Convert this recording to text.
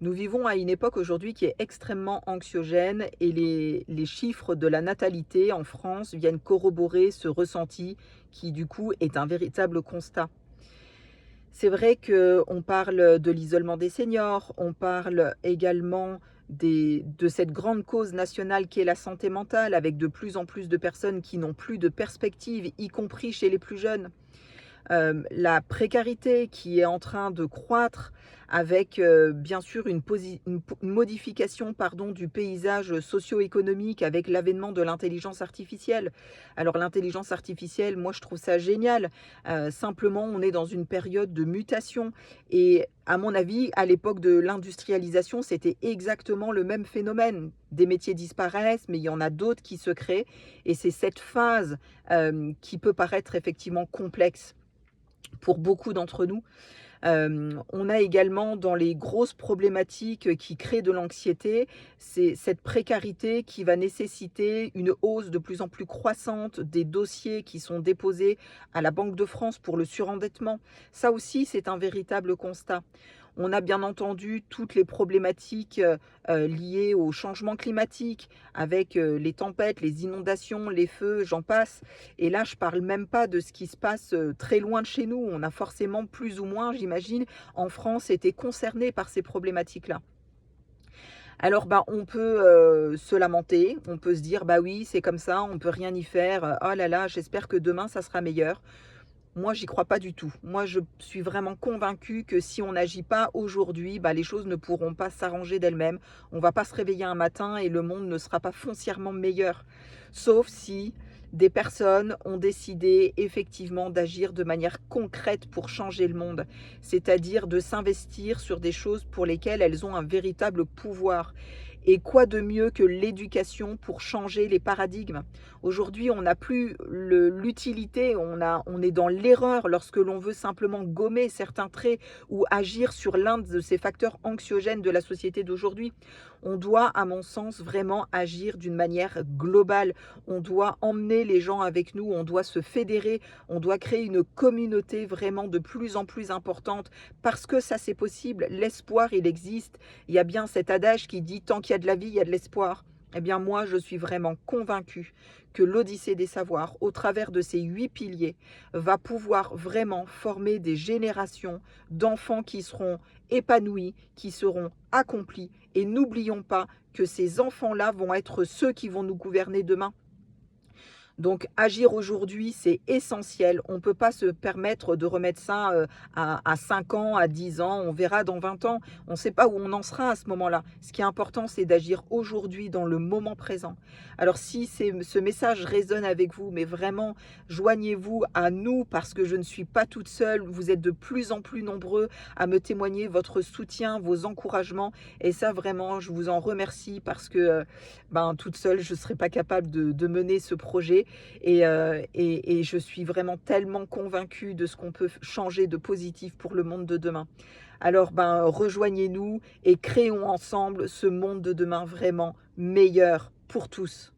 Nous vivons à une époque aujourd'hui qui est extrêmement anxiogène et les chiffres de la natalité en France viennent corroborer ce ressenti qui du coup est un véritable constat. C'est vrai qu'on parle de l'isolement des seniors, on parle également de cette grande cause nationale qui est la santé mentale, avec de plus en plus de personnes qui n'ont plus de perspective, y compris chez les plus jeunes. La précarité qui est en train de croître avec, bien sûr une modification pardon, du paysage socio-économique avec l'avènement de l'intelligence artificielle. Alors l'intelligence artificielle, moi je trouve ça génial, simplement on est dans une période de mutation et à mon avis, à l'époque de l'industrialisation, c'était exactement le même phénomène. Des métiers disparaissent, mais il y en a d'autres qui se créent et c'est cette phase, qui peut paraître effectivement complexe pour beaucoup d'entre nous. On a également dans les grosses problématiques qui créent de l'anxiété, c'est cette précarité qui va nécessiter une hausse de plus en plus croissante des dossiers qui sont déposés à la Banque de France pour le surendettement. Ça aussi, c'est un véritable constat. On a bien entendu toutes les problématiques liées au changement climatique, avec les tempêtes, les inondations, les feux, j'en passe. Et là, je parle même pas de ce qui se passe très loin de chez nous. On a forcément plus ou moins, j'imagine, en France, été concerné par ces problématiques-là. Alors, bah, on peut se lamenter, on peut se dire, bah oui, c'est comme ça, on peut rien y faire. Oh là là, j'espère que demain, ça sera meilleur. Moi, j'y crois pas du tout. Moi, je suis vraiment convaincue que si on n'agit pas aujourd'hui, bah, les choses ne pourront pas s'arranger d'elles-mêmes. On va pas se réveiller un matin et le monde ne sera pas foncièrement meilleur. Sauf si des personnes ont décidé effectivement d'agir de manière concrète pour changer le monde, c'est-à-dire de s'investir sur des choses pour lesquelles elles ont un véritable pouvoir. Et quoi de mieux que l'éducation pour changer les paradigmes? Aujourd'hui, on n'a plus l'utilité, on est dans l'erreur lorsque l'on veut simplement gommer certains traits ou agir sur l'un de ces facteurs anxiogènes de la société d'aujourd'hui. On doit, à mon sens, vraiment agir d'une manière globale. On doit emmener les gens avec nous, on doit se fédérer, on doit créer une communauté vraiment de plus en plus importante parce que ça, c'est possible. L'espoir, il existe. Il y a bien cet adage qui dit tant qu'il y a de la vie, il y a de l'espoir. Eh bien moi, je suis vraiment convaincue que l'Odyssée des savoirs, au travers de ces 8 piliers, va pouvoir vraiment former des générations d'enfants qui seront épanouis, qui seront accomplis. Et n'oublions pas que ces enfants-là vont être ceux qui vont nous gouverner demain. Donc agir aujourd'hui, c'est essentiel. On ne peut pas se permettre de remettre ça à 5 ans, à 10 ans, on verra dans 20 ans. On ne sait pas où on en sera à ce moment-là. Ce qui est important, c'est d'agir aujourd'hui, dans le moment présent. Alors si ce message résonne avec vous, mais vraiment, joignez-vous à nous parce que je ne suis pas toute seule. Vous êtes de plus en plus nombreux à me témoigner votre soutien, vos encouragements. Et ça, vraiment, je vous en remercie parce que toute seule, je ne serais pas capable de mener ce projet. Et je suis vraiment tellement convaincue de ce qu'on peut changer de positif pour le monde de demain. Alors, rejoignez-nous et créons ensemble ce monde de demain vraiment meilleur pour tous.